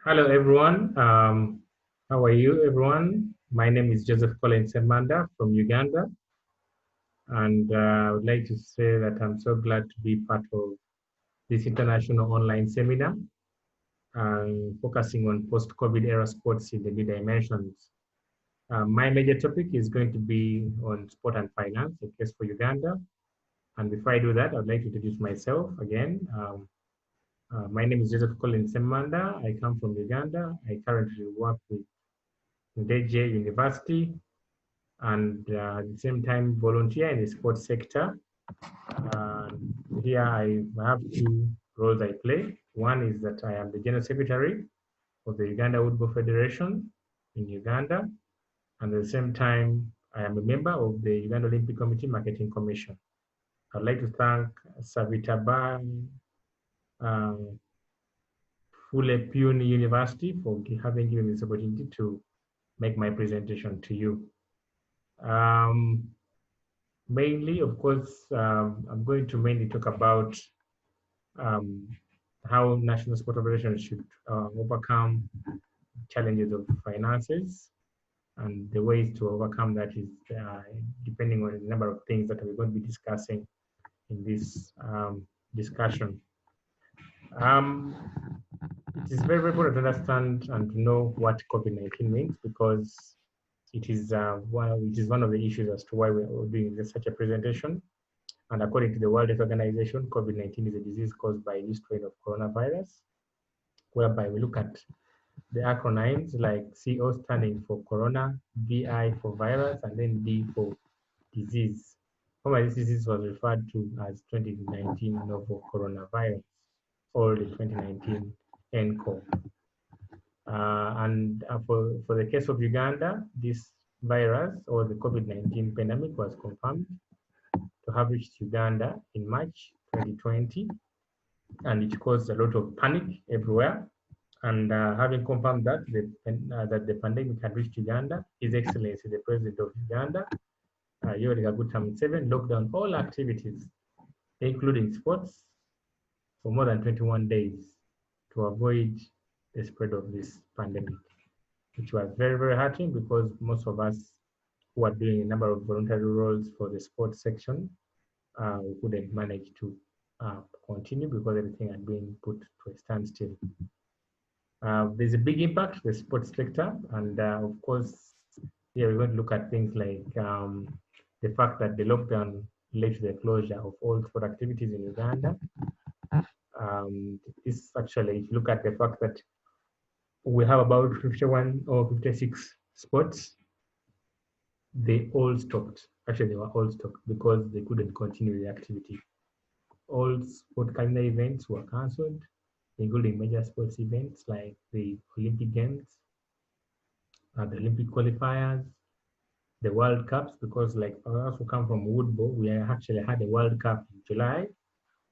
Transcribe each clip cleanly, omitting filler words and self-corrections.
Hello, everyone. How are you, everyone? My name is Joseph Collins Semanda from Uganda, and I would like to say that I'm so glad to be part of this international online seminar focusing on post-COVID era sports in the new dimensions. My major topic is going to be on sport and finance, a case for Uganda. And before I do that, I'd like to introduce myself again. My name is Joseph Collins Semanda. I come from Uganda. I currently work with Ndeje University and at the same time volunteer in the sports sector. Uh, Here I have two roles I play. One is that I am the General Secretary of the Uganda Football Federation in Uganda, and at the same time I am a member of the Uganda Olympic Committee Marketing Commission. I'd like to thank Savitaban Fulepuni University for having given me this opportunity to make my presentation to you. Mainly, of course, I'm going to mainly talk about um, how national sport operations should overcome challenges of finances, and the ways to overcome that is depending on the number of things that we're going to be discussing in this discussion. Um, it is very, very important to understand and to know what COVID-19 means, because it is one of the issues as to why we're doing such a presentation. And according to the World Health Organization, COVID-19 is a disease caused by a new strain of coronavirus, whereby we look at the acronyms like CO standing for corona, VI for virus, and then D for disease. Formerly, this disease was referred to as 2019 novel coronavirus, or the 2019 NCO. For the case of Uganda, this virus or the COVID-19 pandemic was confirmed to have reached Uganda in March 2020, and it caused a lot of panic everywhere. And having confirmed that the pandemic had reached Uganda, His Excellency the President of Uganda, Yoweri Kaguta Museveni, locked down all activities, including sports, for more than 21 days to avoid the spread of this pandemic, which was very, very hurting because most of us who are doing a number of voluntary roles for the sports section couldn't manage to continue because everything had been put to a standstill. There's a big impact to the sports sector, and of course, here we're going to look at things like the fact that the lockdown led to the closure of all sport activities in Uganda. This actually, if you look at the fact that we have about 51 or 56 sports, they all stopped. Actually, they were all stopped because they couldn't continue the activity. All sport calendar events were cancelled, including major sports events like the Olympic Games, the Olympic qualifiers, the World Cups, because like for us who come from Woodball, we actually had a World Cup in July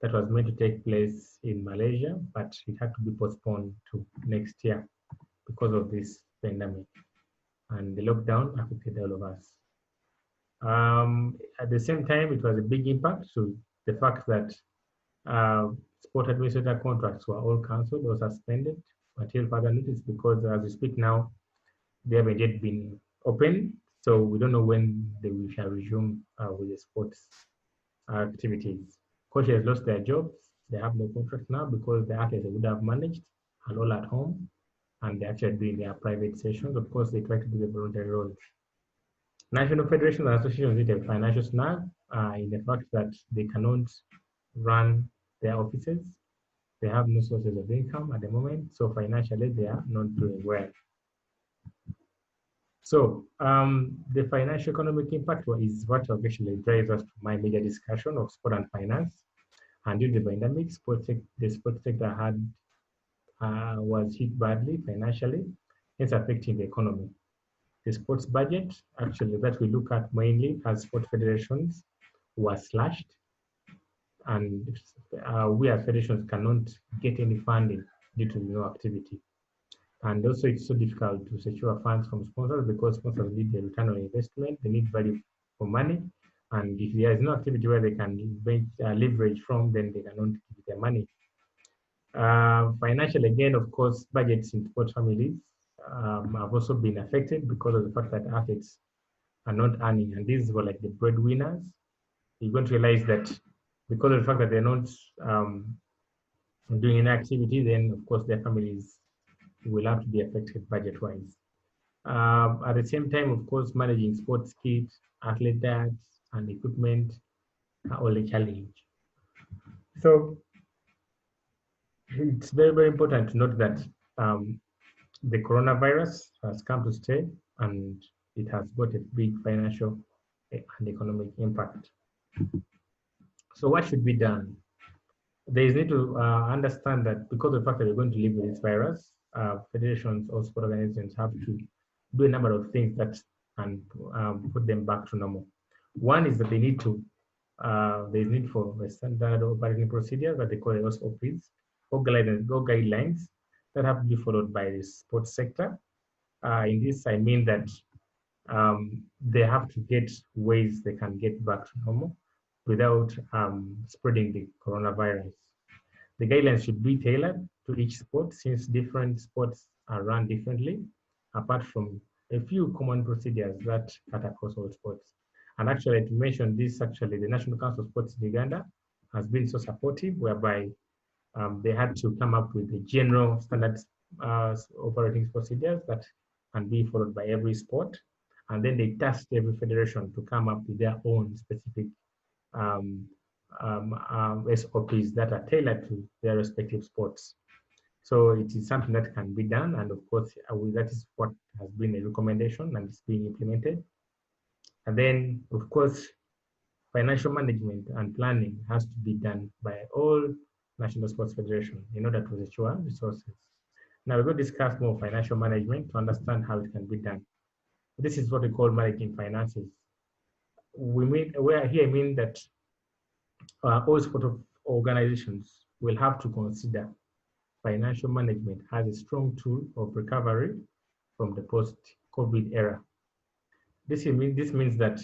that was meant to take place in Malaysia, but it had to be postponed to next year because of this pandemic. And the lockdown affected all of us. At the same time, it was a big impact to the fact that sport administrator contracts were all cancelled or suspended until further notice, because as we speak now, they haven't yet been open. So we don't know when they will shall resume with the sports activities. Coaches have lost their jobs. They have no contracts now because the athletes would have managed are all at home, and they're actually doing their private sessions. Of course, they try to do the voluntary roles. National federations and associations need a financial snag in the fact that they cannot run their offices. They have no sources of income at the moment, so financially they are not doing well. So the financial economic impact is what actually drives us to my major discussion of sport and finance. And due to the pandemic, the sports sector was hit badly financially, hence affecting the economy. The sports budget, actually, that we look at mainly as sport federations, was slashed, and we as federations cannot get any funding due to no activity. And also, it's so difficult to secure funds from sponsors because sponsors need a return on investment, they need value for money. And if there is no activity where they can leverage from, then they cannot give their money. Financial, again, of course, budgets in sport families have also been affected because of the fact that athletes are not earning, and these were like the breadwinners. You're going to realize that because of the fact that they're not doing any activity, then of course their families will have to be affected budget-wise. At the same time, of course, managing sports kits, athlete diets, and equipment are all a challenge. So it's very, very important to note that the coronavirus has come to stay, and it has got a big financial and economic impact. So what should be done? There is need to understand that because of the fact that we're going to live with this virus, federations or sport organizations have to do a number of things that can put them back to normal. One is that they need to, there is need for a standard operating procedure that they call SOPs or guidelines that have to be followed by the sports sector. In this, I mean that they have to get ways they can get back to normal without spreading the coronavirus. The guidelines should be tailored to each sport since different sports are run differently, apart from a few common procedures that cut across all sports. And actually, to mention this, actually, the National Council of Sports in Uganda has been so supportive, whereby they had to come up with the general standard operating procedures that can be followed by every sport. And then they tasked every federation to come up with their own specific SOPs that are tailored to their respective sports. So it is something that can be done, and of course, that is what has been a recommendation and it's being implemented. And then, of course, financial management and planning has to be done by all national sports federations in order to ensure resources. Now we're going to discuss more financial management to understand how it can be done. This is what we call managing finances. I mean that all sport organizations will have to consider financial management as a strong tool of recovery from the post-COVID era. This means that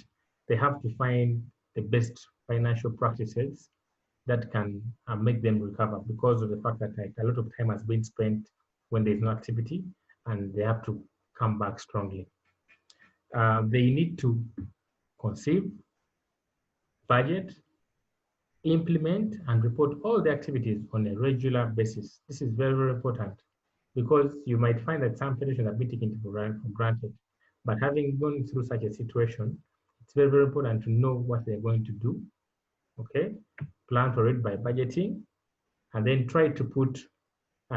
they have to find the best financial practices that can make them recover because of the fact that like, a lot of time has been spent when there's no activity and they have to come back strongly. They need to conceive, budget, implement, and report all the activities on a regular basis. This is very, very important because you might find that some federations have been taken for granted. But having gone through such a situation, it's very, very important to know what they're going to do, okay? Plan for it by budgeting, and then try to put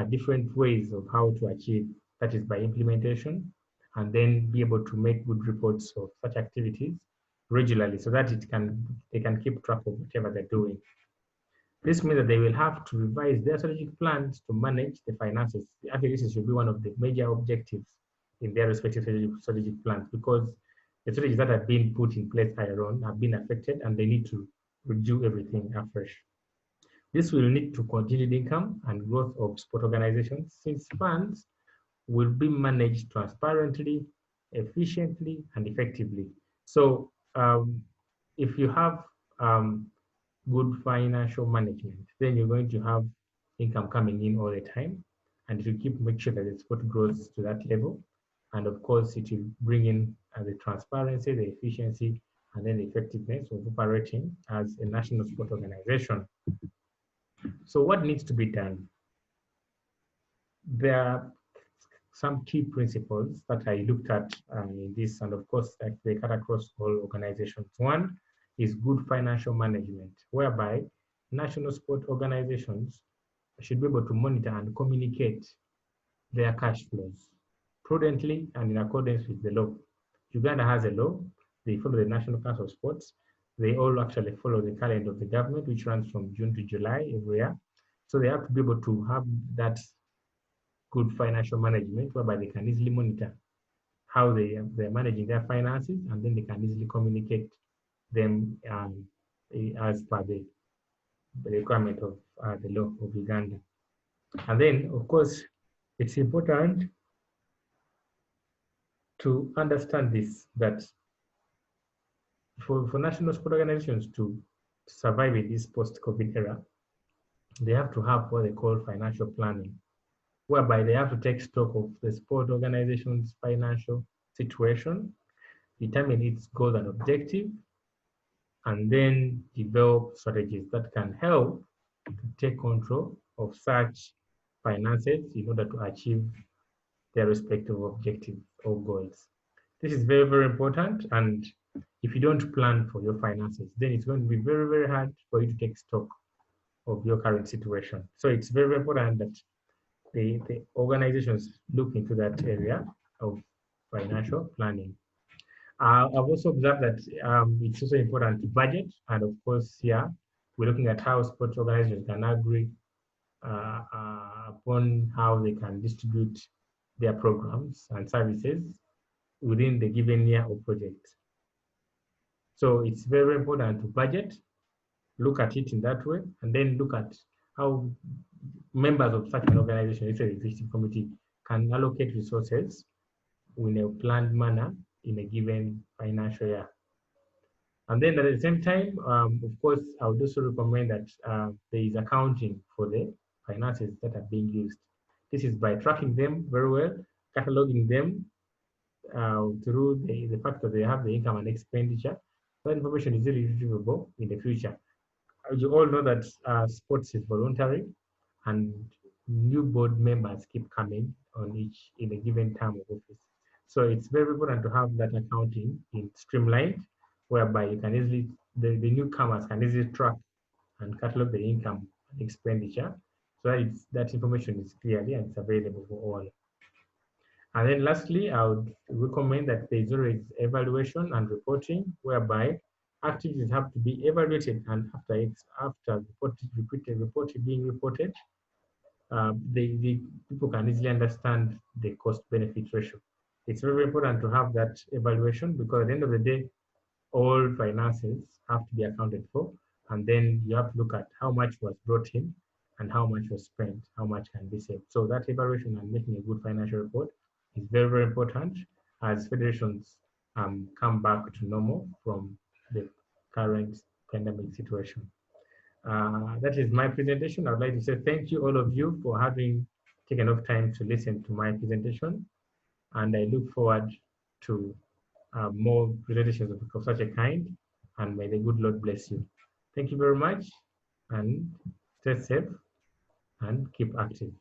different ways of how to achieve, that is by implementation, and then be able to make good reports of such activities regularly so that they can keep track of whatever they're doing. This means that they will have to revise their strategic plans to manage the finances. Actually, this should be one of the major objectives in their respective strategic plans because the strategies that have been put in place earlier on have been affected and they need to redo everything afresh. This will lead to continued income and growth of sport organizations since funds will be managed transparently, efficiently, and effectively. So if you have good financial management, then you're going to have income coming in all the time, and it will make sure that the sport grows to that level. And of course, it will bring in the transparency, the efficiency, and then the effectiveness of operating as a national sport organization. So what needs to be done? There are some key principles that I looked at in this, and of course, they cut across all organizations. One is good financial management, whereby national sport organizations should be able to monitor and communicate their cash flows prudently and in accordance with the law. Uganda has a law. They follow the National Council of Sports. They all actually follow the calendar of the government, which runs from June to July every year. So they have to be able to have that good financial management whereby they can easily monitor how they're managing their finances, and then they can easily communicate them as per the requirement of the law of Uganda. And then, of course, it's important to understand this, that for national sport organizations to survive in this post-COVID era, they have to have what they call financial planning, whereby they have to take stock of the sport organization's financial situation, determine its goals and objectives, and then develop strategies that can help to take control of such finances in order to achieve their respective objectives or goals. This is very, very important. And if you don't plan for your finances, then it's going to be very, very hard for you to take stock of your current situation. So it's very, very important that the organizations look into that area of financial planning. I've also observed that it's also important to budget. And of course, here we're looking at how sports organizations can agree upon how they can distribute their programs and services within the given year or project. So it's very important to budget, look at it in that way, and then look at how members of such an organization, let's say the executive committee, can allocate resources in a planned manner in a given financial year. And then at the same time, of course, I would also recommend that there is accounting for the finances that are being used. This is by tracking them very well, cataloging them through the fact that they have the income and expenditure. That information is really retrievable in the future. You all know that sports is voluntary, and new board members keep coming on each in a given term of office. So it's very important to have that accounting in streamlined, whereby you can easily the newcomers can easily track and catalog the income and expenditure, so that that information is clearly and it's available for all. And then lastly, I would recommend that there is always evaluation and reporting, whereby activities have to be evaluated, and after being reported, the people can easily understand the cost benefit ratio. It's very important to have that evaluation, because at the end of the day, all finances have to be accounted for, and then you have to look at how much was brought in and how much was spent, how much can be saved. So that evaluation and making a good financial report is very, very important as federations come back to normal from the current pandemic situation. That is my presentation. I would like to say thank you, all of you, for having taken enough time to listen to my presentation. And I look forward to more presentations of such a kind. And may the good Lord bless you. Thank you very much, and stay safe and keep active.